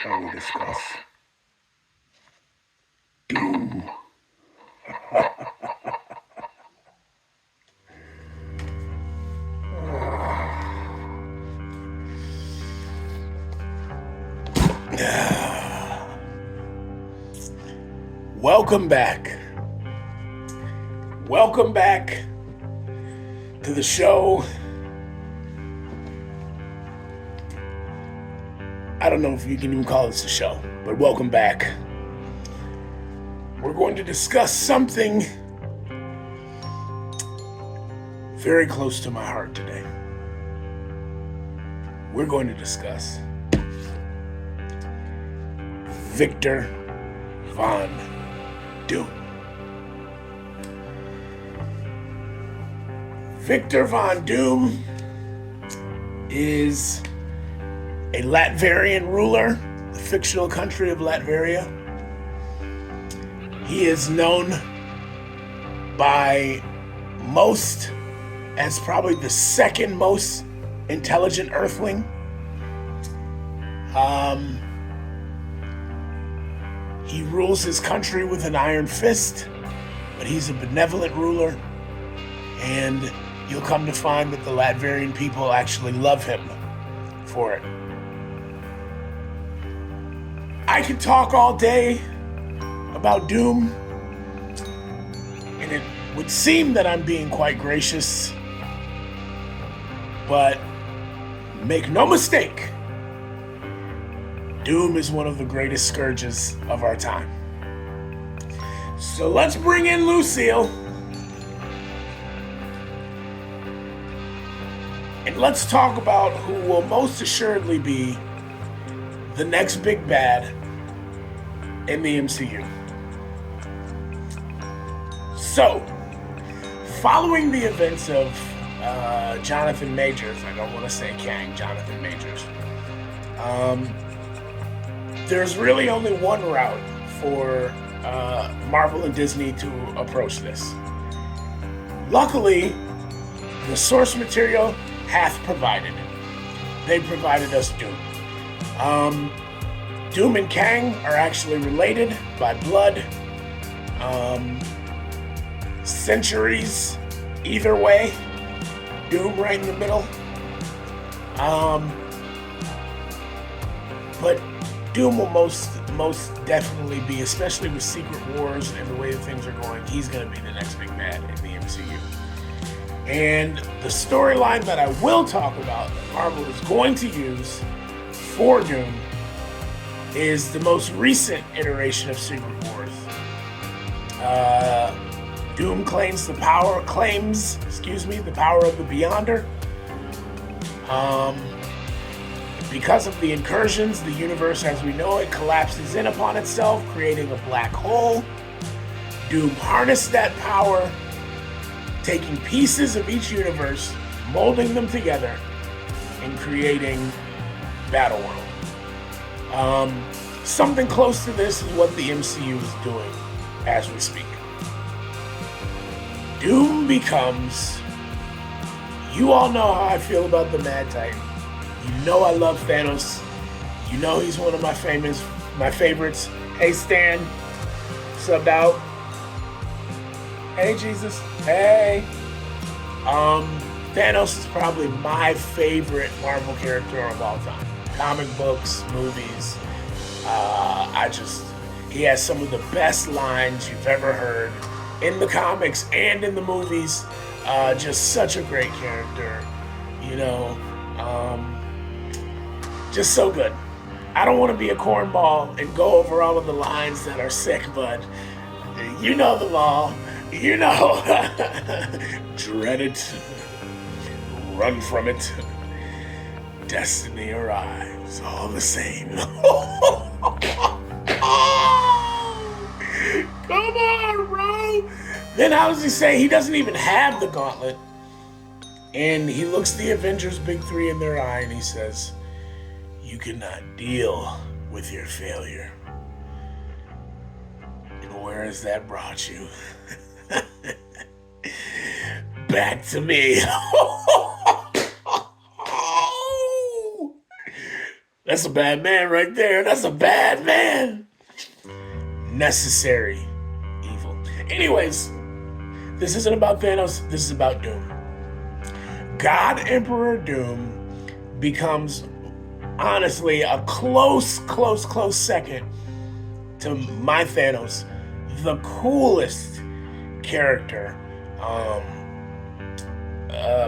shall we discuss Doom? Welcome back. Welcome back to the show. I don't know if you can even call this a show, but welcome back. We're going to discuss something very close to my heart today. We're going to discuss Victor Von Doom. Victor Von Doom is a Latvian ruler, the fictional country of Latveria. He is known by most as probably the second most intelligent Earthling. He rules his country with an iron fist, but he's a benevolent ruler, and you'll come to find that the Latvian people actually love him for it. I could talk all day about Doom, and it would seem that I'm being quite gracious, but make no mistake, Doom is one of the greatest scourges of our time. So let's bring in Lucille, and let's talk about who will most assuredly be the next big bad in the MCU. So, following the events of Jonathan Majors, I don't want to say Kang, Jonathan Majors, there's really only one route for Marvel and Disney to approach this. Luckily, the source material hath provided. They provided us Doom. Doom and Kang are actually related by blood. Centuries either way. Doom right in the middle. But Doom will most definitely be, especially with Secret Wars and the way that things are going, he's going to be the next big bad in the MCU. And the storyline that I will talk about that Marvel is going to use for Doom is the most recent iteration of Secret Wars. Doom claims the power of the Beyonder. Because of the incursions, the universe as we know it collapses in upon itself, creating a black hole. Doom harnessed that power, taking pieces of each universe, molding them together, and creating Battleworld. Something close to this is what the MCU is doing as we speak. Doom becomes, you all know how I feel about the Mad Titan. You know I love Thanos. You know he's one of my favorites. Hey Stan, subbed out. Hey Jesus, hey. Thanos is probably my favorite Marvel character of all time. Comic books, movies. He has some of the best lines you've ever heard in the comics and in the movies. Just such a great character, just so good. I don't want to be a cornball and go over all of the lines that are sick, but you know them all. Dread it, run from it. Destiny arrives, all the same. Come on, bro. Then how does he say he doesn't even have the gauntlet? And he looks the Avengers Big Three in their eye and he says, "You cannot deal with your failure." And where has that brought you? Back to me. That's a bad man right there. That's a bad man. Necessary evil. Anyways, this isn't about Thanos. This is about Doom. God Emperor Doom becomes, honestly, a close second to my Thanos. The coolest character,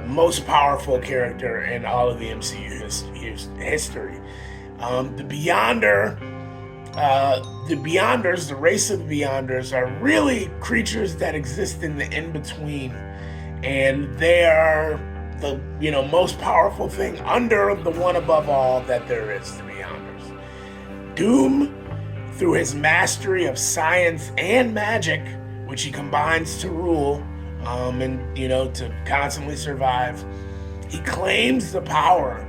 most powerful character in all of the MCU history. The Beyonders, the race of the Beyonders, are really creatures that exist in the in-between, and they are the most powerful thing under the one above all that there is, the Beyonders. Doom, through his mastery of science and magic, which he combines to rule, and to constantly survive, he claims the power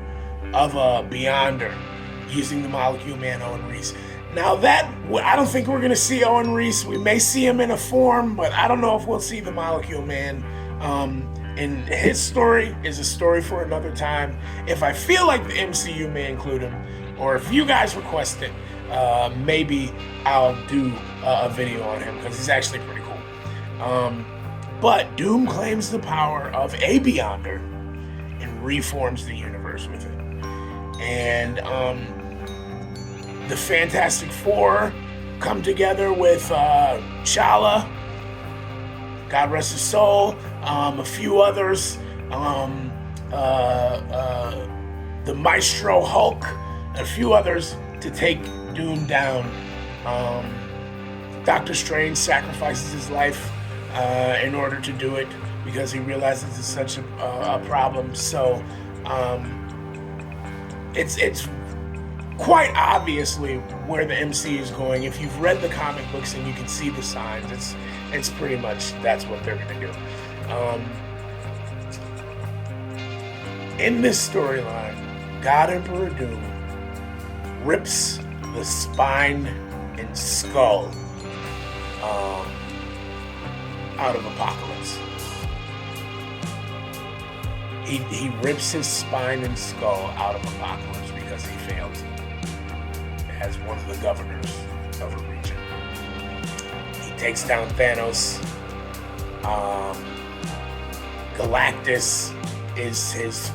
of a Beyonder using the Molecule Man Owen Reese. Now I don't think we're going to see Owen Reese. We may see him in a form, but I don't know if we'll see the Molecule Man. And his story is a story for another time. If I feel like the MCU may include him, or if you guys request it, maybe I'll do a video on him, because he's actually pretty cool. But Doom claims the power of a Beyonder and reforms the universe with it. And the Fantastic Four come together with T'Challa, God rest his soul, a few others, the Maestro Hulk, and a few others to take Doom down. Doctor Strange sacrifices his life in order to do it, because he realizes it's such a problem. So it's quite obviously where the MCU is going. If you've read the comic books and you can see the signs, it's pretty much that's what they're going to do. In this storyline, God Emperor Doom rips the spine and skull out of Apocalypse. He rips his spine and skull out of Apocalypse because he failed as one of the governors of a region. He takes down Thanos. Galactus is his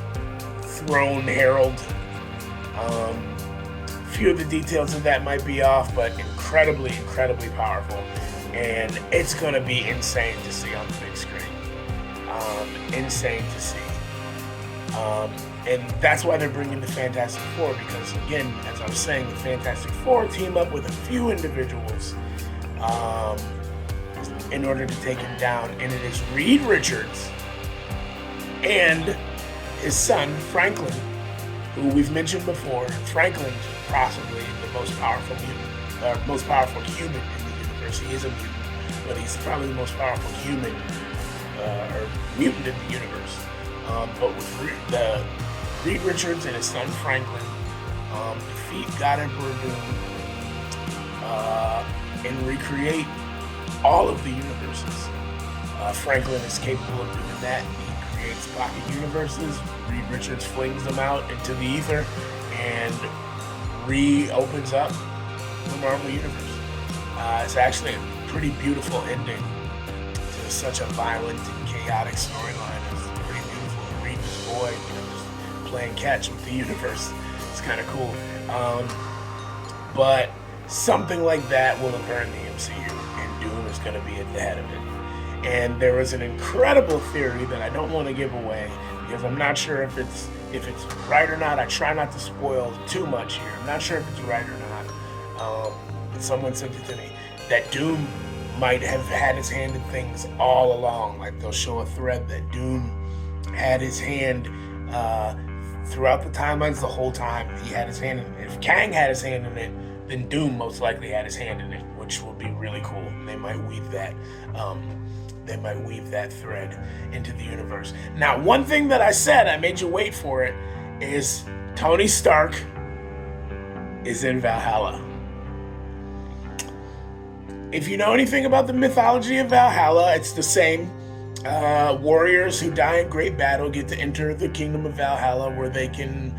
throne herald. A few of the details of that might be off, but incredibly powerful. And it's going to be insane to see on the big screen. Insane to see. And that's why they're bringing the Fantastic Four, because, again, as I was saying, the Fantastic Four team up with a few individuals in order to take him down. And it is Reed Richards and his son, Franklin, who we've mentioned before. Franklin's possibly the most powerful human in the universe. He is a mutant, but he's probably the most powerful human or mutant in the universe. But with Reed Richards and his son Franklin defeat God Emperor Doom and recreate all of the universes. Franklin is capable of doing that. He creates pocket universes. Reed Richards flings them out into the ether and reopens up the Marvel Universe. It's actually a pretty beautiful ending to such a violent and chaotic storyline. It's pretty beautiful. Reed, this boy, just playing catch with the universe. It's kind of cool. But something like that will occur in the MCU, and Doom is going to be at the head of it. And there is an incredible theory that I don't want to give away, because I'm not sure if it's right or not. I try not to spoil too much here. I'm not sure if it's right or not. But someone sent it to me that Doom might have had his hand in things all along. Like, they'll show a thread that Doom had his hand throughout the timelines the whole time. He had his hand in it. If Kang had his hand in it, then Doom most likely had his hand in it, which will be really cool. They might weave that. They might weave that thread into the universe. Now, one thing that I said, I made you wait for it, is Tony Stark is in Valhalla. If you know anything about the mythology of Valhalla, it's the same. Warriors who die in great battle get to enter the kingdom of Valhalla, where they can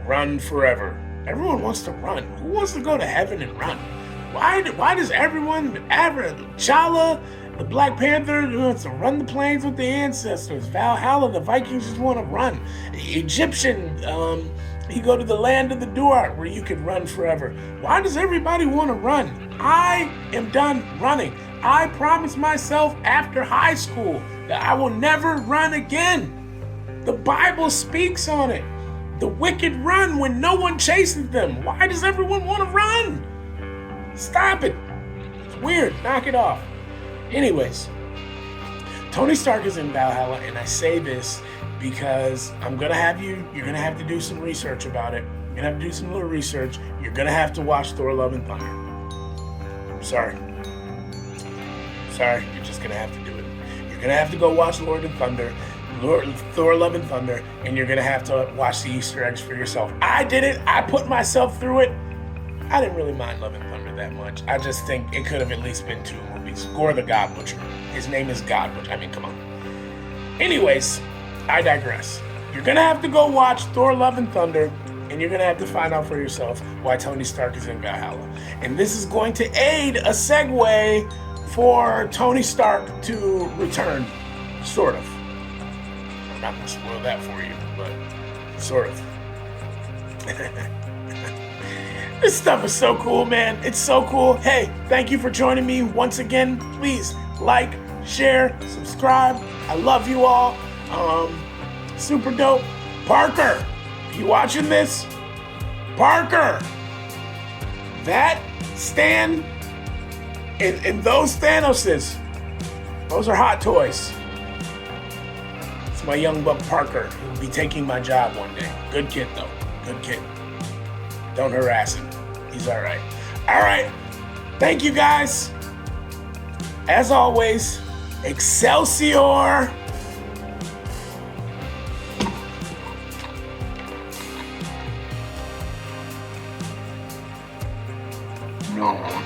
run forever Everyone wants to run. Who wants to go to heaven and run? Why does everyone, T'Challa, the Black Panther, wants to run the plains with the ancestors? Valhalla, the Vikings just want to run. Egyptian, you go to the land of the Duat where you can run forever. Why does everybody want to run? I am done running. I promised myself after high school that I will never run again. The Bible speaks on it. The wicked run when no one chases them. Why does everyone want to run? Stop it. It's weird. Knock it off. Anyways, Tony Stark is in Valhalla, and I say this because you're going to have to do some research about it. You're going to have to do some little research. You're going to have to watch Thor Love and Thunder. I'm sorry. You're just going to have to do it. You're going to have to go watch Thor Love and Thunder, and you're going to have to watch the Easter eggs for yourself. I did it. I put myself through it. I didn't really mind Love and Thunder that much. I just think it could have at least been 2 movies. Gorr the God Butcher. His name is God Butcher. I mean, come on. Anyways, I digress. You're going to have to go watch Thor Love and Thunder, and you're going to have to find out for yourself why Tony Stark is in Valhalla. And this is going to aid a segue for Tony Stark to return, sort of. I'm not going to spoil that for you, but sort of. This stuff is so cool, man. It's so cool. Hey, thank you for joining me once again. Please like, share, subscribe. I love you all. Super dope. Parker, you watching this? Parker, that stand and those Thanoses, those are hot toys. It's my young buck Parker. He'll be taking my job one day. Good kid, though. Good kid. Don't harass him. He's all right. All right. Thank you, guys. As always, Excelsior. No.